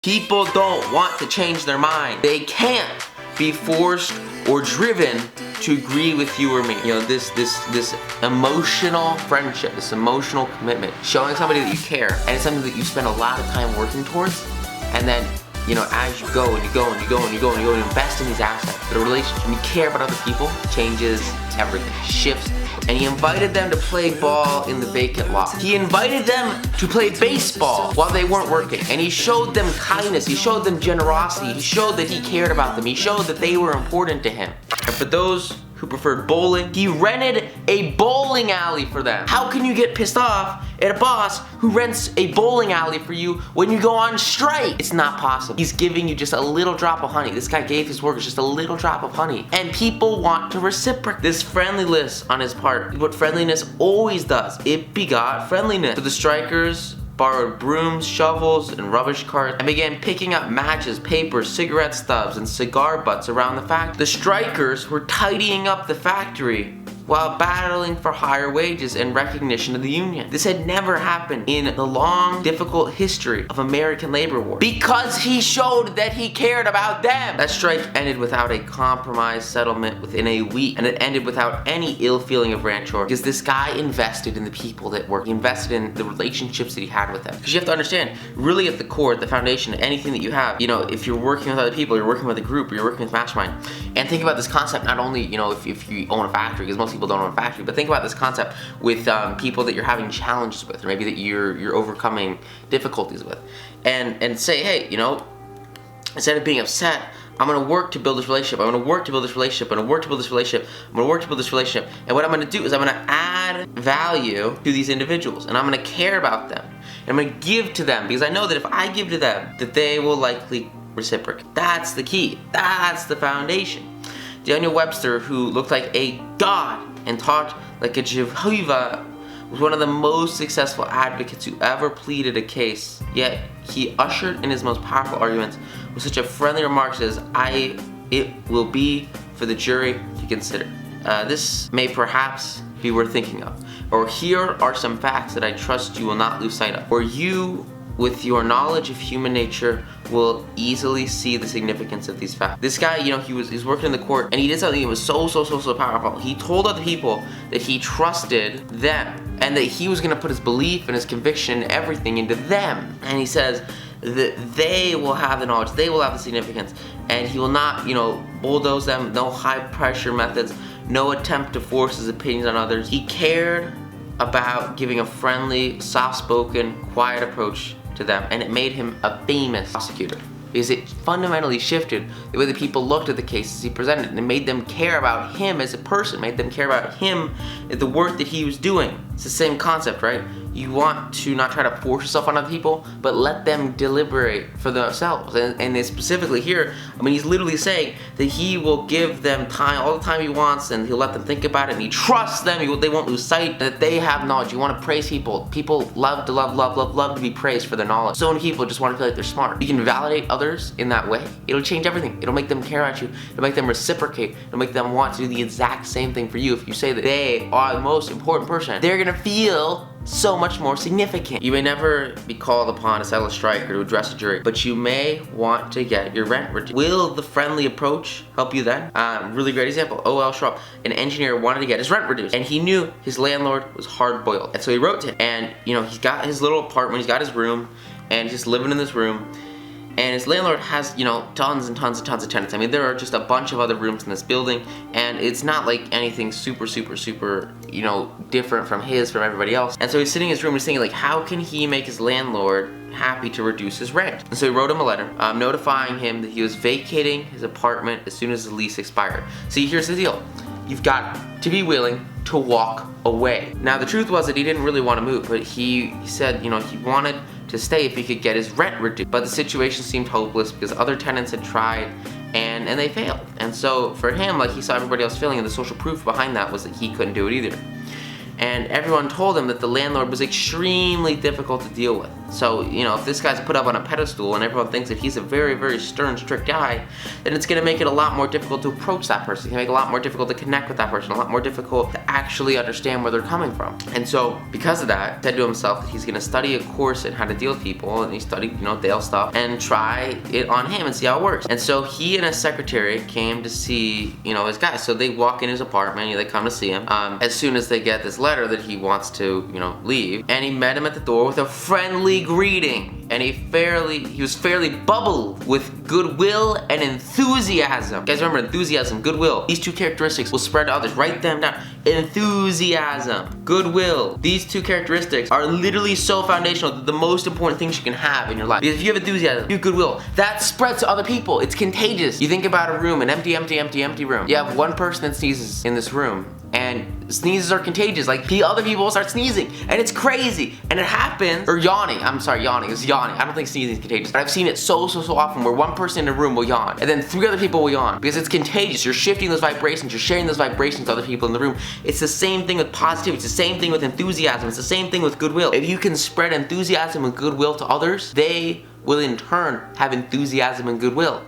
People don't want to change their mind. They can't be forced or driven to agree with you or me. You know, this emotional friendship, this emotional commitment, showing somebody that you care, and it's something that you spend a lot of time working towards, and then, you know, as you go and you go and you go and you go and you go and you invest in these assets, the relationship, when you care about other people, changes everything, shifts. And he invited them to play ball in the vacant lot. He invited them to play baseball while they weren't working. And he showed them kindness, he showed them generosity, he showed that he cared about them, he showed that they were important to him. And for those who preferred bowling, he rented a bowling alley for them. How can you get pissed off at a boss who rents a bowling alley for you when you go on strike? It's not possible. He's giving you just a little drop of honey. This guy gave his workers just a little drop of honey. And people want to reciprocate. This friendliness on his part, what friendliness always does, it begot friendliness. So the strikers borrowed brooms, shovels, and rubbish carts, and began picking up matches, papers, cigarette stubs, and cigar butts around the factory. The strikers were tidying up the factory while battling for higher wages and recognition of the union. This had never happened in the long, difficult history of American labor war, because he showed that he cared about them. That strike ended without a compromise settlement within a week, and it ended without any ill feeling of rancour, because this guy invested in the people that worked. He invested in the relationships that he had with them. Because you have to understand, really at the core, at the foundation of anything that you have, you know, if you're working with other people, you're working with a group, or you're working with Mastermind, and think about this concept not only, you know, if you own a factory, because most people don't own a factory, but think about this concept with people that you're having challenges with, or maybe that you're overcoming difficulties with, and say, hey, you know, instead of being upset, I'm gonna work to build this relationship. I'm gonna work to build this relationship. I'm gonna work to build this relationship. I'm gonna work to build this relationship. And what I'm gonna do is I'm gonna add value to these individuals, and I'm gonna care about them. And I'm gonna give to them, because I know that if I give to them, that they will likely reciprocate. That's the key. That's the foundation. Daniel Webster, who looked like a god and talked like a Jehovah, was one of the most successful advocates who ever pleaded a case. Yet he ushered in his most powerful arguments with such a friendly remark as, it will be for the jury to consider. This may perhaps be worth thinking of. Or here are some facts that I trust you will not lose sight of. Or you, with your knowledge of human nature, will easily see the significance of these facts. This guy, you know, he's working in the court, and he did something that was so powerful. He told other people that he trusted them, and that he was gonna put his belief and his conviction and everything into them. And he says that they will have the knowledge, they will have the significance, and he will not, you know, bulldoze them, no high pressure methods, no attempt to force his opinions on others. He cared about giving a friendly, soft-spoken, quiet approach to them, and it made him a famous prosecutor, because it fundamentally shifted the way that people looked at the cases he presented, and it made them care about him as a person, made them care about him and the work that he was doing. It's the same concept, right? You want to not try to force yourself on other people, but let them deliberate for themselves. And specifically here, I mean, he's literally saying that he will give them time, all the time he wants, and he'll let them think about it, and he trusts them. They won't lose sight that they have knowledge. You want to praise people. People love to be praised for their knowledge. So many people just want to feel like they're smart. You can validate others in that way. It'll change everything. It'll make them care about you. It'll make them reciprocate. It'll make them want to do the exact same thing for you. If you say that they are the most important person, they're gonna feel so much more significant. You may never be called upon to settle a strike or to address a jury, but you may want to get your rent reduced. Will the friendly approach help you then? Really great example. O.L. Schwab, an engineer, wanted to get his rent reduced, and he knew his landlord was hard-boiled. And so he wrote to him, and you know, he's got his little apartment, he's got his room, and he's just living in this room. And his landlord has, you know, tons and tons of tenants. I mean, there are just a bunch of other rooms in this building, and it's not like anything super, you know, different from everybody else. And so he's sitting in his room and he's thinking, like, how can he make his landlord happy to reduce his rent? And so he wrote him a letter notifying him that he was vacating his apartment as soon as the lease expired. See, here's the deal. You've got to be willing to walk away. Now, the truth was that he didn't really want to move, but he said, you know, he wanted to stay if he could get his rent reduced. But the situation seemed hopeless because other tenants had tried and they failed. And so for him, like, he saw everybody else failing, and the social proof behind that was that he couldn't do it either. And everyone told him that the landlord was extremely difficult to deal with. So, you know, if this guy's put up on a pedestal and everyone thinks that he's a very, very stern, strict guy, then it's gonna make it a lot more difficult to approach that person. It's gonna make it a lot more difficult to connect with that person, a lot more difficult to actually understand where they're coming from. And so, because of that, he said to himself that he's gonna study a course in how to deal with people, and he studied, you know, Dale stuff, and try it on him and see how it works. And so he and his secretary came to see, you know, his guy. So they walk in his apartment, they come to see him. As soon as they get this letter that he wants to, you know, leave, and he met him at the door with a friendly greeting, and he was fairly bubbled with goodwill and enthusiasm. Guys, remember, enthusiasm, goodwill. These two characteristics will spread to others. Write them down. Enthusiasm, goodwill. These two characteristics are literally so foundational. They're the most important things you can have in your life. Because if you have enthusiasm, you have goodwill, that spreads to other people. It's contagious. You think about a room, an empty room. You have one person that sneezes in this room, and sneezes are contagious. Like, other people will start sneezing, and it's crazy. And it happens, or yawning. I'm sorry, yawning. It's yawning. I don't think sneezing is contagious, but I've seen it so often where one person in a room will yawn, and then 3 other people will yawn, because it's contagious. You're shifting those vibrations. You're sharing those vibrations to other people in the room. It's the same thing with positivity. It's the same thing with enthusiasm. It's the same thing with goodwill. If you can spread enthusiasm and goodwill to others, they will in turn have enthusiasm and goodwill.